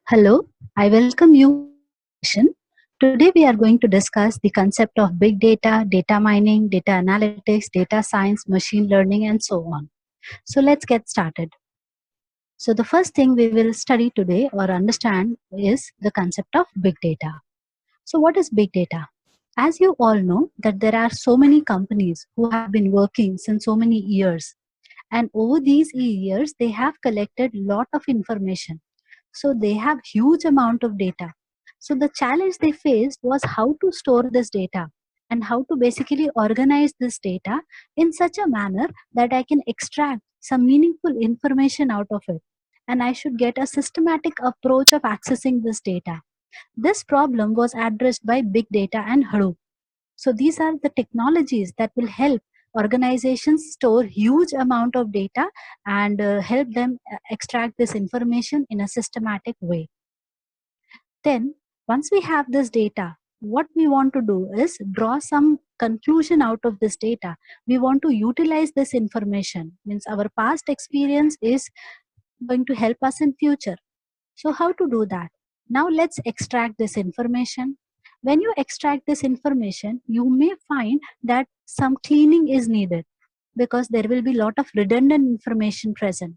Hello, I welcome you to this session. Today we are going to discuss the concept of big data, data mining, data analytics, data science, machine learning, and so on. So let's get started. So the first thing we will study today or understand is the concept of big data. So what is big data? As you all know that there are so many companies who have been working since so many years, and over these years they have collected lot of information, so they have huge amount of data. So the challenge they faced was how to store this data and how to basically organize this data in such a manner that I can extract some meaningful information out of it, and I should get a systematic approach of accessing this data. This problem was addressed by big data and Hadoop. So these are the technologies that will help organizations store huge amount of data and help them extract this information in a systematic way. Then once we have this data, what we want to do is draw some conclusion out of this data. We want to utilize this information, means our past experience is going to help us in future. So how to do that? Now let's extract this information. When you extract this information, you may find that some cleaning is needed because there will be a lot of redundant information present.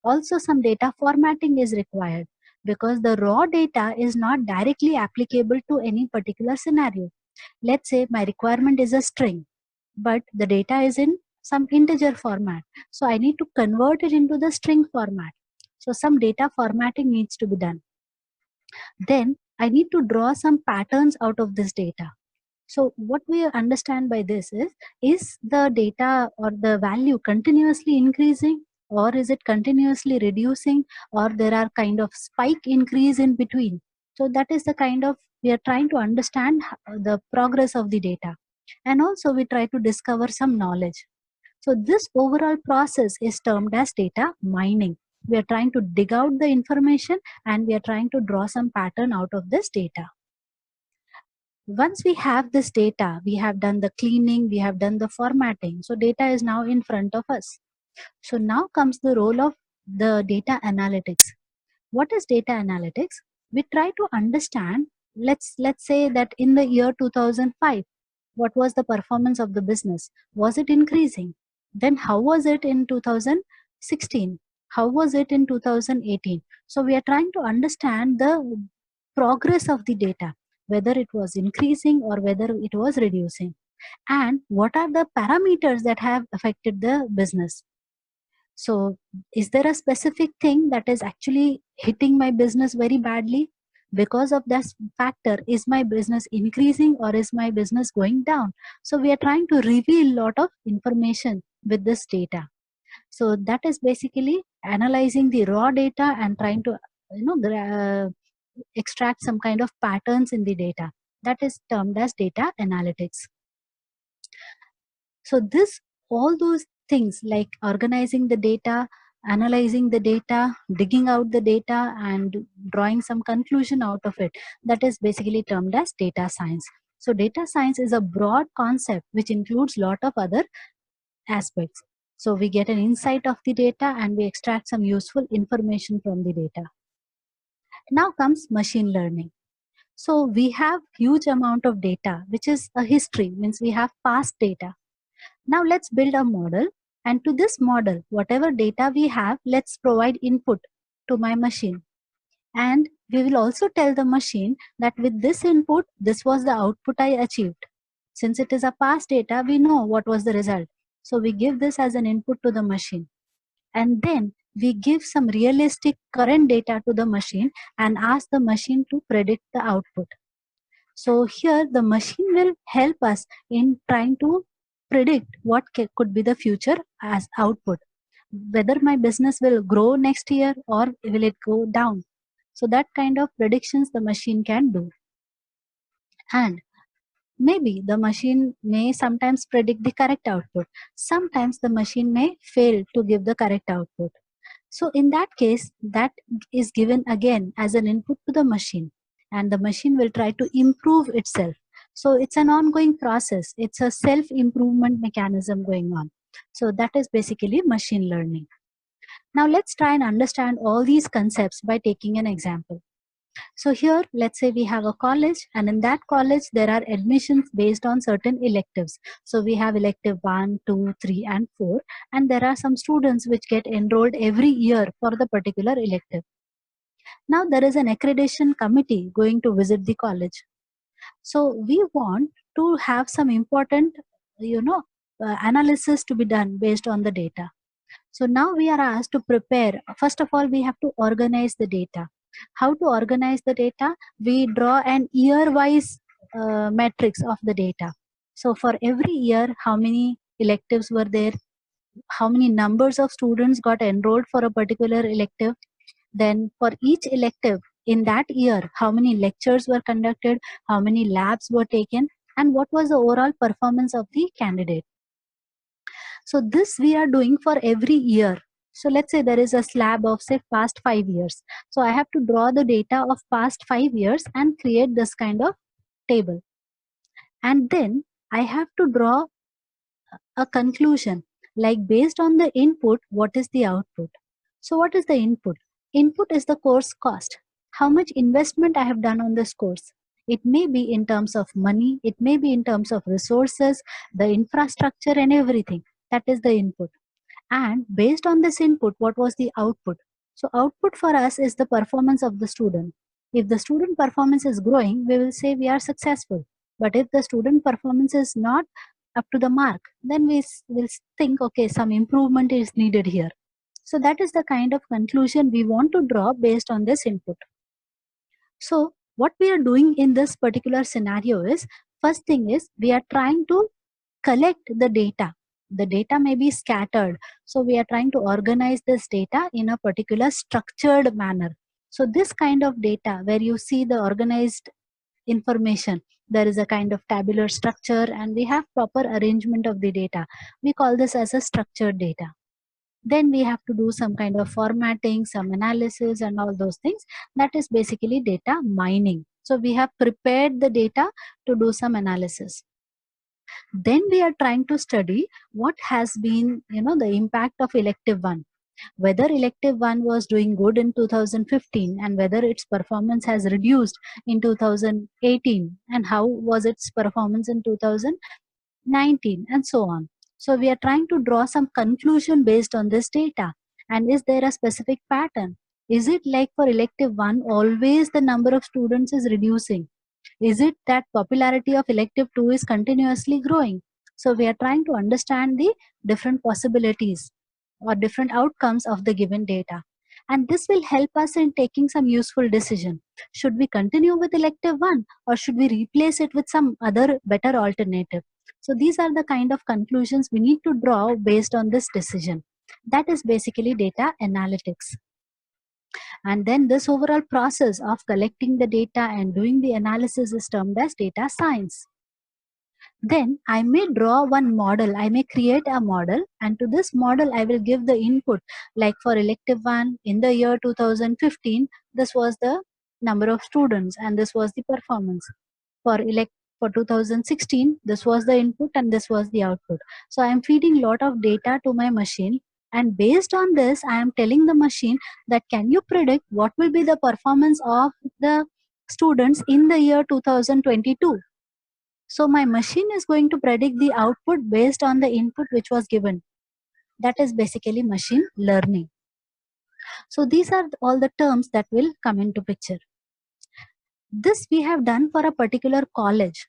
Also, some data formatting is required because the raw data is not directly applicable to any particular scenario. Let's say my requirement is a string, but the data is in some integer format. So I need to convert it into the string format. So some data formatting needs to be done. Then I need to draw some patterns out of this data. So what we understand by this is the data or the value continuously increasing, or is it continuously reducing, or there are kind of spike increase in between. So that is the kind of, we are trying to understand the progress of the data. And also we try to discover some knowledge. So this overall process is termed as data mining. We are trying to dig out the information and we are trying to draw some pattern out of this data. Once we have this data, we have done the cleaning, we have done the formatting. So data is now in front of us. So now comes the role of the data analytics. What is data analytics? We try to understand, let's say that in the year 2005, what was the performance of the business? Was it increasing? Then how was it in 2016? How was it in 2018? So we are trying to understand the progress of the data, whether it was increasing or whether it was reducing, and what are the parameters that have affected the business. So is there a specific thing that is actually hitting my business very badly? Because of that factor, is my business increasing or is my business going down? So we are trying to reveal a lot of information with this data. So that is basically analyzing the raw data and trying to extract some kind of patterns in the data. That is termed as data analytics. So this, all those things like organizing the data, analyzing the data, digging out the data and drawing some conclusion out of it, that is basically termed as data science. So data science is a broad concept which includes lot of other aspects. So we get an insight of the data and we extract some useful information from the data. Now comes machine learning. So we have huge amount of data, which is a history, means we have past data. Now let's build a model, and to this model, whatever data we have, let's provide input to my machine. And we will also tell the machine that with this input, this was the output I achieved. Since it is a past data, we know what was the result. So we give this as an input to the machine. And then we give some realistic current data to the machine and ask the machine to predict the output. So here the machine will help us in trying to predict what could be the future as output, whether my business will grow next year or will it go down. So that kind of predictions the machine can do. And maybe the machine may sometimes predict the correct output. Sometimes the machine may fail to give the correct output. So in that case, that is given again as an input to the machine, and the machine will try to improve itself. So it's an ongoing process. It's a self-improvement mechanism going on. So that is basically machine learning. Now let's try and understand all these concepts by taking an example. So here, let's say we have a college, and in that college, there are admissions based on certain electives. So we have elective 1, 2, 3, and 4, and there are some students which get enrolled every year for the particular elective. Now there is an accreditation committee going to visit the college. So we want to have some important, analysis to be done based on the data. So now we are asked to prepare. First of all, we have to organize the data. How to organize the data? We draw an year-wise matrix of the data. So for every year, how many electives were there? How many numbers of students got enrolled for a particular elective? Then for each elective in that year, how many lectures were conducted? How many labs were taken? And what was the overall performance of the candidate? So this we are doing for every year. So let's say there is a slab of say past 5 years. So I have to draw the data of past 5 years and create this kind of table. And then I have to draw a conclusion, like based on the input, what is the output? So what is the input? Input is the course cost. How much investment I have done on this course? It may be in terms of money, it may be in terms of resources, the infrastructure and everything. That is the input. And based on this input, what was the output? So output for us is the performance of the student. If the student performance is growing, we will say we are successful. But if the student performance is not up to the mark, then we will think, okay, some improvement is needed here. So that is the kind of conclusion we want to draw based on this input. So what we are doing in this particular scenario is, first thing is we are trying to collect the data. The data may be scattered. So we are trying to organize this data in a particular structured manner. So this kind of data where you see the organized information, there is a kind of tabular structure and we have proper arrangement of the data. We call this as a structured data. Then we have to do some kind of formatting, some analysis and all those things. That is basically data mining. So we have prepared the data to do some analysis. Then we are trying to study what has been, the impact of elective 1, whether elective 1 was doing good in 2015 and whether its performance has reduced in 2018 and how was its performance in 2019 and so on. So we are trying to draw some conclusion based on this data. And is there a specific pattern? Is it like for elective 1 always the number of students is reducing? Is it that popularity of elective 2 is continuously growing? So we are trying to understand the different possibilities or different outcomes of the given data. And this will help us in taking some useful decision. Should we continue with elective 1 or should we replace it with some other better alternative? So these are the kind of conclusions we need to draw based on this decision. That is basically data analytics. And then this overall process of collecting the data and doing the analysis is termed as data science. Then I may draw one model, I may create a model, and to this model I will give the input. Like for elective 1 in the year 2015, this was the number of students and this was the performance. For 2016, this was the input and this was the output. So I am feeding lot of data to my machine, and based on this I am telling the machine that can you predict what will be the performance of the students in the year 2022. So my machine is going to predict the output based on the input which was given. That is basically machine learning. So these are all the terms that will come into picture. This we have done for a particular college.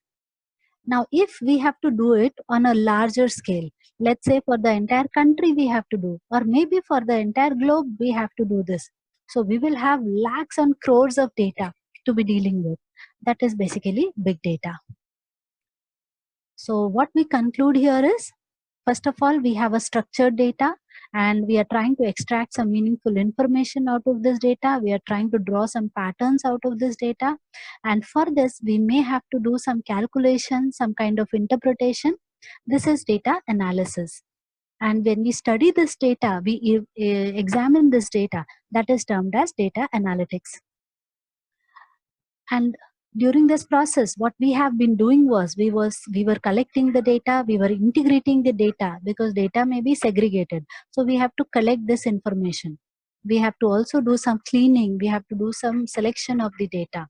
Now, if we have to do it on a larger scale, let's say for the entire country we have to do, or maybe for the entire globe we have to do this. So we will have lakhs and crores of data to be dealing with. That is basically big data. So what we conclude here is, first of all, we have a structured data and we are trying to extract some meaningful information out of this data. We are trying to draw some patterns out of this data. And for this, we may have to do some calculation, some kind of interpretation. This is data analysis. And when we study this data, we examine this data. That is termed as data analytics. And during this process, what we have been doing was we were collecting the data, we were integrating the data because data may be segregated. So we have to collect this information. We have to also do some cleaning. We have to do some selection of the data.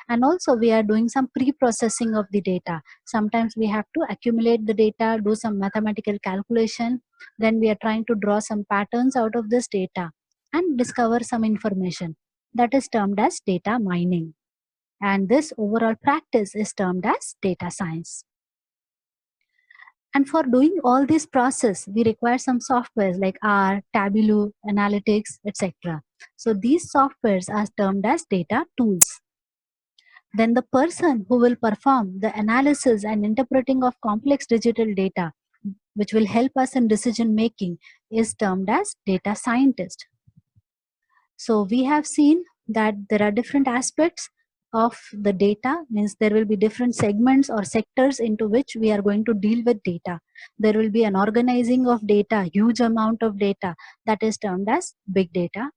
And also we are doing some pre-processing of the data. Sometimes we have to accumulate the data, do some mathematical calculation. Then we are trying to draw some patterns out of this data and discover some information. That is termed as data mining. And this overall practice is termed as data science. And for doing all this process, we require some softwares like R, Tableau, Analytics, etc. So these softwares are termed as data tools. Then the person who will perform the analysis and interpreting of complex digital data, which will help us in decision making, is termed as data scientist. So we have seen that there are different aspects of the data, means there will be different segments or sectors into which we are going to deal with data. There will be an organizing of data, huge amount of data, that is termed as big data.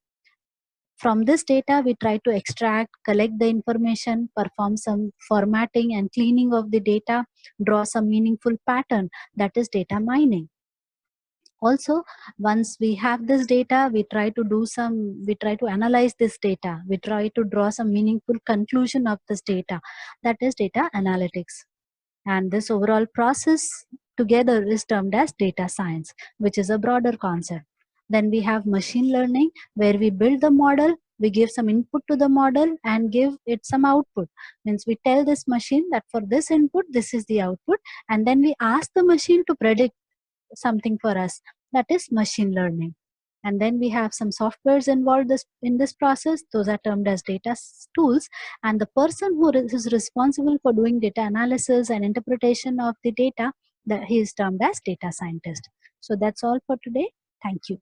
From this data, we try to extract, collect the information, perform some formatting and cleaning of the data, draw some meaningful pattern, that is data mining. Also, once we have this data, we try to analyze this data, we try to draw some meaningful conclusion of this data, that is data analytics. And this overall process together is termed as data science, which is a broader concept. Then we have machine learning, where we build the model, we give some input to the model and give it some output. Means we tell this machine that for this input, this is the output, and then we ask the machine to predict something for us. That is machine learning. And then we have some softwares involved in this process. Those are termed as data tools. And the person who is responsible for doing data analysis and interpretation of the data, that he is termed as data scientist. So that's all for today. Thank you.